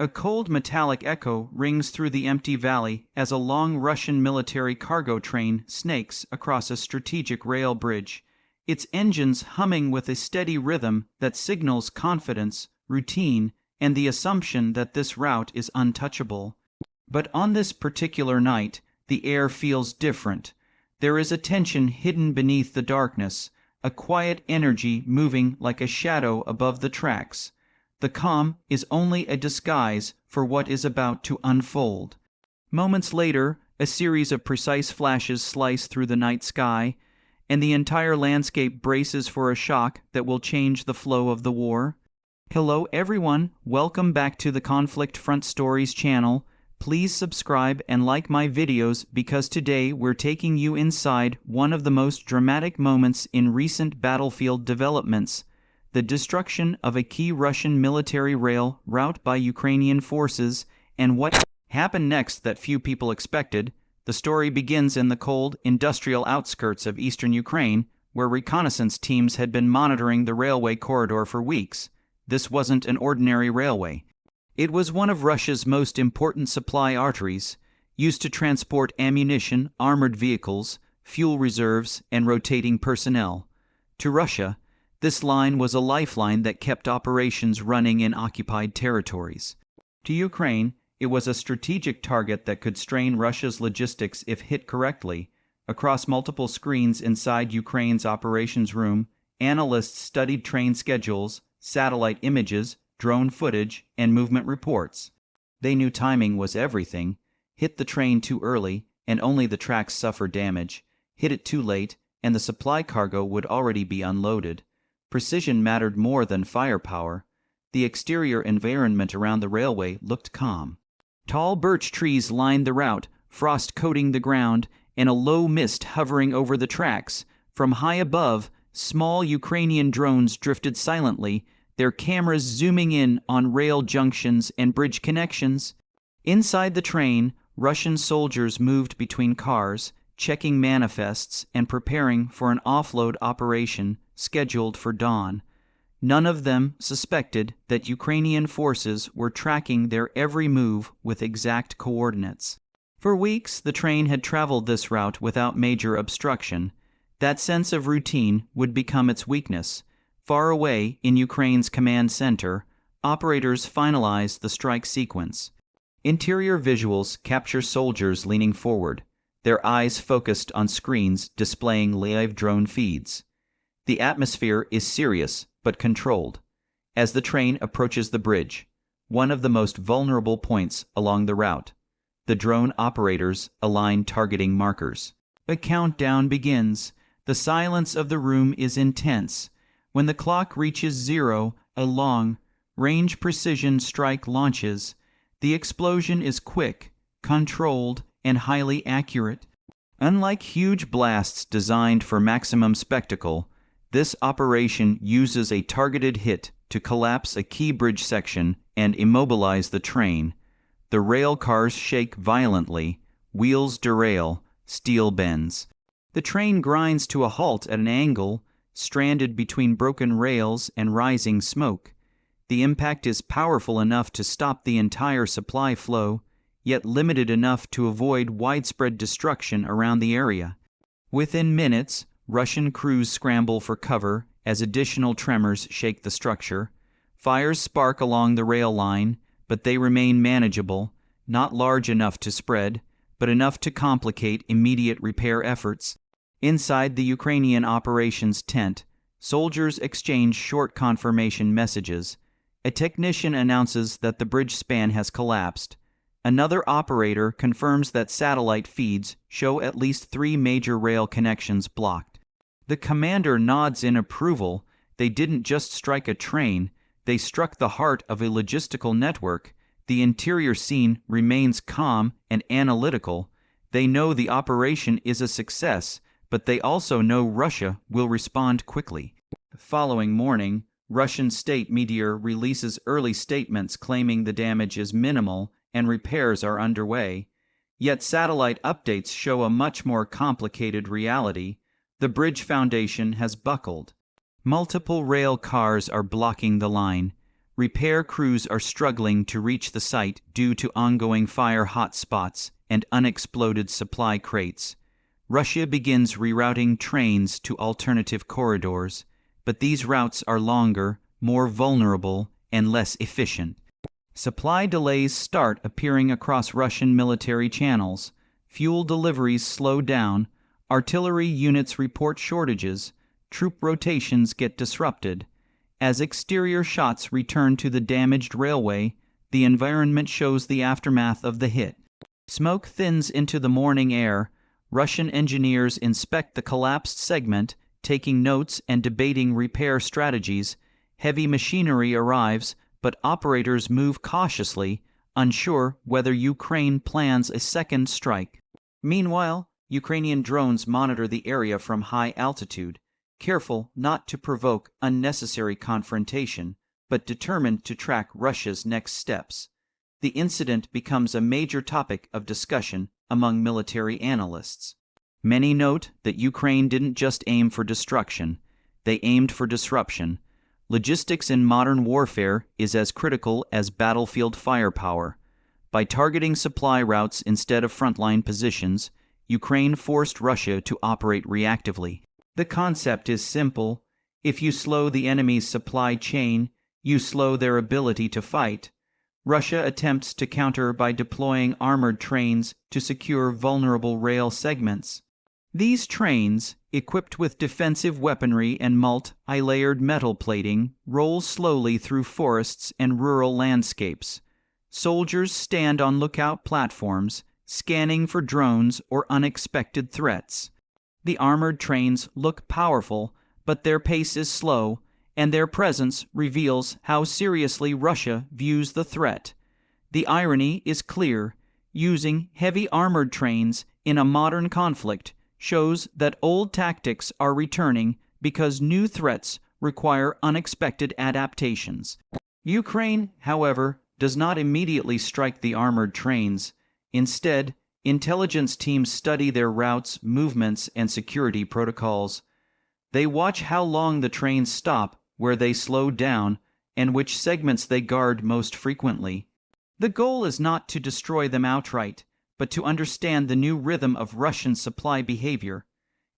A cold metallic echo rings through the empty valley as a long Russian military cargo train snakes across a strategic rail bridge, its engines humming with a steady rhythm that signals confidence, routine, and the assumption that this route is untouchable. But on this particular night, the air feels different. There is a tension hidden beneath the darkness, a quiet energy moving like a shadow above the tracks. The calm is only a disguise for what is about to unfold. Moments later, a series of precise flashes slice through the night sky, and the entire landscape braces for a shock that will change the flow of the war. Hello everyone, welcome back to the Conflict Front Stories channel. Please subscribe and like my videos because today we're taking you inside one of the most dramatic moments in recent battlefield developments, the destruction of a key Russian military rail route by Ukrainian forces, and what happened next that few people expected. The story begins in the cold, industrial outskirts of eastern Ukraine, where reconnaissance teams had been monitoring the railway corridor for weeks. This wasn't an ordinary railway. It was one of Russia's most important supply arteries, used to transport ammunition, armored vehicles, fuel reserves, and rotating personnel. To Russia, this line was a lifeline that kept operations running in occupied territories. To Ukraine, it was a strategic target that could strain Russia's logistics if hit correctly. Across multiple screens inside Ukraine's operations room, analysts studied train schedules, satellite images, drone footage, and movement reports. They knew timing was everything. Hit the train too early, and only the tracks suffer damage. Hit it too late, and the supply cargo would already be unloaded. Precision mattered more than firepower. The exterior environment around the railway looked calm. Tall birch trees lined the route, frost coating the ground, and a low mist hovering over the tracks. From high above, small Ukrainian drones drifted silently, their cameras zooming in on rail junctions and bridge connections. Inside the train, Russian soldiers moved between cars, checking manifests and preparing for an offload operation scheduled for dawn. None of them suspected that Ukrainian forces were tracking their every move with exact coordinates. For weeks, the train had traveled this route without major obstruction. That sense of routine would become its weakness. Far away in Ukraine's command center, operators finalized the strike sequence. Interior visuals capture soldiers leaning forward, their eyes focused on screens displaying live drone feeds. The atmosphere is serious but controlled. As the train approaches the bridge, one of the most vulnerable points along the route, the drone operators align targeting markers. A countdown begins. The silence of the room is intense. When the clock reaches 0, a long, range precision strike launches. The explosion is quick, controlled, and highly accurate. Unlike huge blasts designed for maximum spectacle, this operation uses a targeted hit to collapse a key bridge section and immobilize the train. The rail cars shake violently, wheels derail, steel bends. The train grinds to a halt at an angle, stranded between broken rails and rising smoke. The impact is powerful enough to stop the entire supply flow, yet limited enough to avoid widespread destruction around the area. Within minutes, Russian crews scramble for cover as additional tremors shake the structure. Fires spark along the rail line, but they remain manageable, not large enough to spread, but enough to complicate immediate repair efforts. Inside the Ukrainian operations tent, soldiers exchange short confirmation messages. A technician announces that the bridge span has collapsed. Another operator confirms that satellite feeds show at least 3 major rail connections blocked. The commander nods in approval. They didn't just strike a train, they struck the heart of a logistical network. The interior scene remains calm and analytical. They know the operation is a success, but they also know Russia will respond quickly. The following morning, Russian state media releases early statements claiming the damage is minimal and repairs are underway. Yet satellite updates show a much more complicated reality. The bridge foundation has buckled. Multiple rail cars are blocking the line. repair crews are struggling to reach the site due to ongoing fire hotspots and unexploded supply crates. Russia begins rerouting trains to alternative corridors, but these routes are longer, more vulnerable, and less efficient. Supply delays start appearing across Russian military channels. Fuel deliveries slow down, artillery units report shortages, troop rotations get disrupted. As exterior shots return to the damaged railway, the environment shows the aftermath of the hit. Smoke thins into the morning air. Russian engineers inspect the collapsed segment, taking notes and debating repair strategies. Heavy machinery arrives, but operators move cautiously, unsure whether Ukraine plans a second strike. Meanwhile, Ukrainian drones monitor the area from high altitude, careful not to provoke unnecessary confrontation, but determined to track Russia's next steps. The incident becomes a major topic of discussion among military analysts. Many note that Ukraine didn't just aim for destruction, they aimed for disruption. Logistics in modern warfare is as critical as battlefield firepower. By targeting supply routes instead of frontline positions, Ukraine forced Russia to operate reactively. The concept is simple. If you slow the enemy's supply chain, you slow their ability to fight. Russia attempts to counter by deploying armored trains to secure vulnerable rail segments. These trains, equipped with defensive weaponry and multi-layered metal plating, roll slowly through forests and rural landscapes. Soldiers stand on lookout platforms, scanning for drones or unexpected threats. The armored trains look powerful, but their pace is slow, and their presence reveals how seriously Russia views the threat. The irony is clear. Using heavy armored trains in a modern conflict shows that old tactics are returning because new threats require unexpected adaptations. Ukraine, however, does not immediately strike the armored trains. Instead, intelligence teams study their routes, movements, and security protocols. They watch how long the trains stop, where they slow down, and which segments they guard most frequently. The goal is not to destroy them outright, but to understand the new rhythm of Russian supply behavior.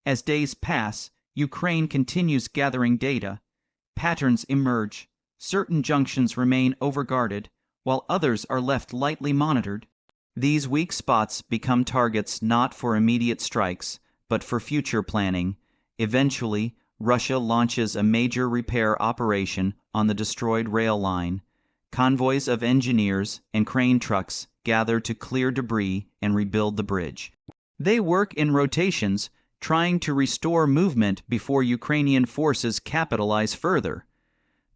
As days pass, Ukraine continues gathering data. Patterns emerge. Certain junctions remain overguarded, while others are left lightly monitored. These weak spots become targets not for immediate strikes, but for future planning. Eventually, Russia launches a major repair operation on the destroyed rail line. Convoys of engineers and crane trucks gather to clear debris and rebuild the bridge. They work in rotations, trying to restore movement before Ukrainian forces capitalize further.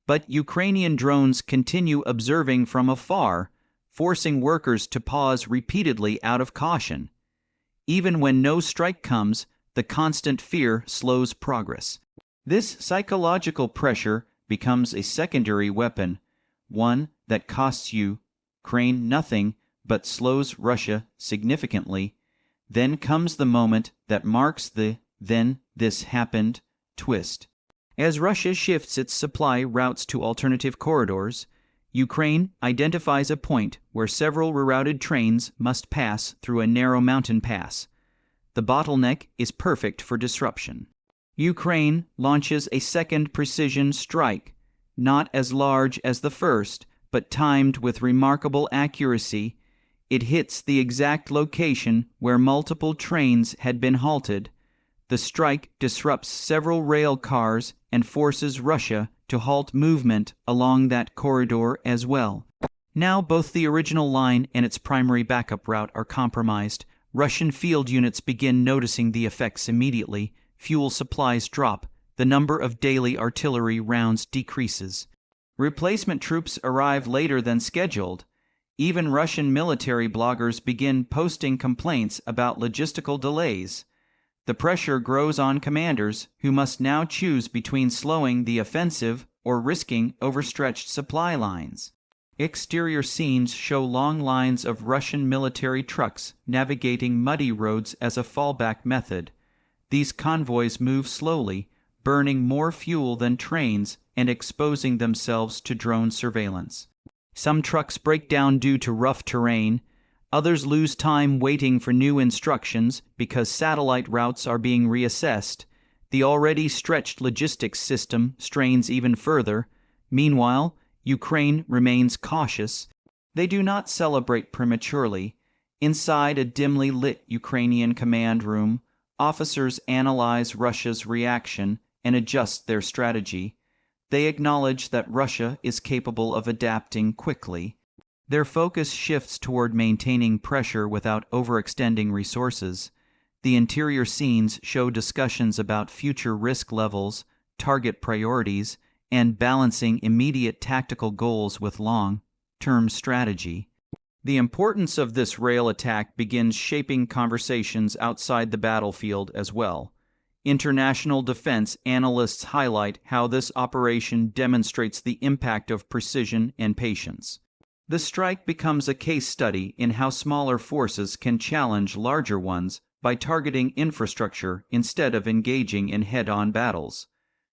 But Ukrainian drones continue observing from afar, forcing workers to pause repeatedly out of caution. Even when no strike comes, the constant fear slows progress. This psychological pressure becomes a secondary weapon, one that costs Ukraine nothing but slows Russia significantly. Then comes the moment that marks the "then this happened" twist. As Russia shifts its supply routes to alternative corridors, Ukraine identifies a point where several rerouted trains must pass through a narrow mountain pass. The bottleneck is perfect for disruption. Ukraine launches a second precision strike, not as large as the first, but timed with remarkable accuracy. It hits the exact location where multiple trains had been halted. The strike disrupts several rail cars and forces Russia to halt movement along that corridor as well. Now both the original line and its primary backup route are compromised. Russian field units begin noticing the effects immediately. Fuel supplies drop. The number of daily artillery rounds decreases. Replacement troops arrive later than scheduled. Even Russian military bloggers begin posting complaints about logistical delays. The pressure grows on commanders, who must now choose between slowing the offensive or risking overstretched supply lines. Exterior scenes show long lines of Russian military trucks navigating muddy roads as a fallback method. These convoys move slowly, burning more fuel than trains and exposing themselves to drone surveillance. Some trucks break down due to rough terrain. Others lose time waiting for new instructions because satellite routes are being reassessed. The already stretched logistics system strains even further. Meanwhile, Ukraine remains cautious. They do not celebrate prematurely. Inside a dimly lit Ukrainian command room, officers analyze Russia's reaction and adjust their strategy. They acknowledge that Russia is capable of adapting quickly. Their focus shifts toward maintaining pressure without overextending resources. The interior scenes show discussions about future risk levels, target priorities, and balancing immediate tactical goals with long-term strategy. The importance of this rail attack begins shaping conversations outside the battlefield as well. International defense analysts highlight how this operation demonstrates the impact of precision and patience. The strike becomes a case study in how smaller forces can challenge larger ones by targeting infrastructure instead of engaging in head-on battles.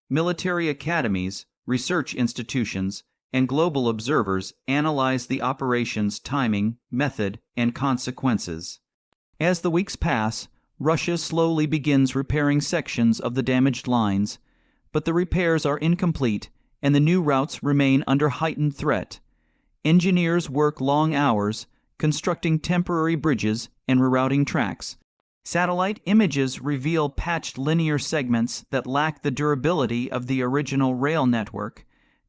Military academies, research institutions, and global observers analyze the operation's timing, method, and consequences. As the weeks pass, Russia slowly begins repairing sections of the damaged lines, but the repairs are incomplete and the new routes remain under heightened threat. Engineers work long hours, constructing temporary bridges and rerouting tracks. Satellite images reveal patched linear segments that lack the durability of the original rail network.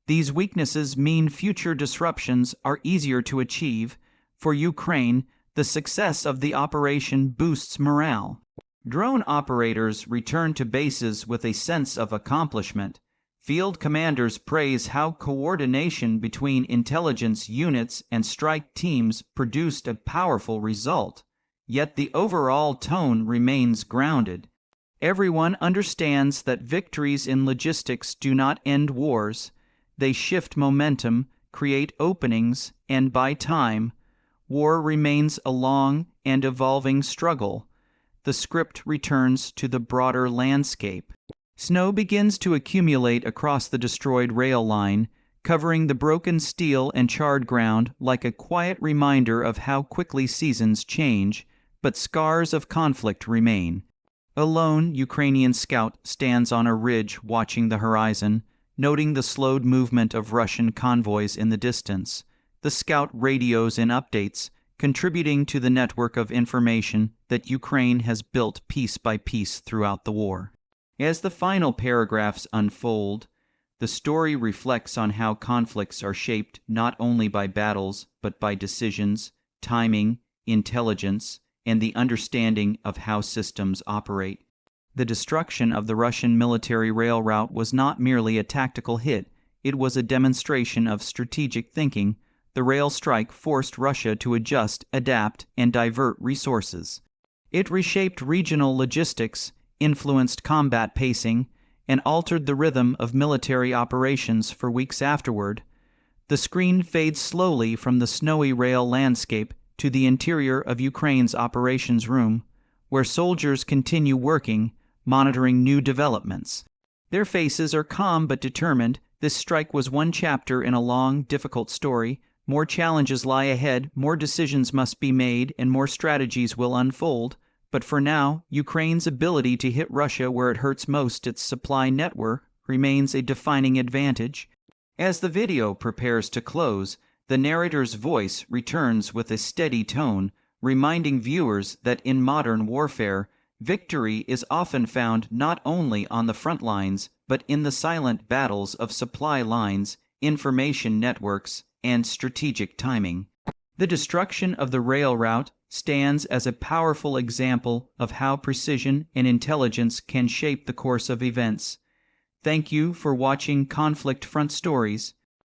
These weaknesses mean future disruptions are easier to achieve. For Ukraine, the success of the operation boosts morale. Drone operators return to bases with a sense of accomplishment. Field commanders praise how coordination between intelligence units and strike teams produced a powerful result. Yet the overall tone remains grounded. Everyone understands that victories in logistics do not end wars. They shift momentum, create openings, and buy time. War remains a long and evolving struggle. The script returns to the broader landscape. Snow begins to accumulate across the destroyed rail line, covering the broken steel and charred ground like a quiet reminder of how quickly seasons change, but scars of conflict remain. A lone Ukrainian scout stands on a ridge watching the horizon, noting the slowed movement of Russian convoys in the distance. The scout radios in updates, contributing to the network of information that Ukraine has built piece by piece throughout the war. As the final paragraphs unfold, the story reflects on how conflicts are shaped not only by battles but by decisions, timing, intelligence, and the understanding of how systems operate. The destruction of the Russian military rail route was not merely a tactical hit, it was a demonstration of strategic thinking. The rail strike forced Russia to adjust, adapt, and divert resources. It reshaped regional logistics, influenced combat pacing, and altered the rhythm of military operations for weeks afterward. The screen fades slowly from the snowy rail landscape to the interior of Ukraine's operations room, where soldiers continue working, monitoring new developments. Their faces are calm but determined. This strike was one chapter in a long, difficult story. More challenges lie ahead, more decisions must be made, and more strategies will unfold. But for now, Ukraine's ability to hit Russia where it hurts most, its supply network, remains a defining advantage. As the video prepares to close, the narrator's voice returns with a steady tone, reminding viewers that in modern warfare, victory is often found not only on the front lines, but in the silent battles of supply lines, information networks, and strategic timing. The destruction of the rail route stands as a powerful example of how precision and intelligence can shape the course of events. Thank you for watching Conflict Front Stories.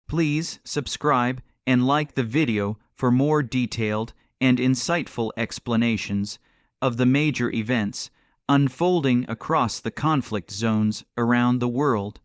Please subscribe and like the video for more detailed and insightful explanations of the major events unfolding across the conflict zones around the world.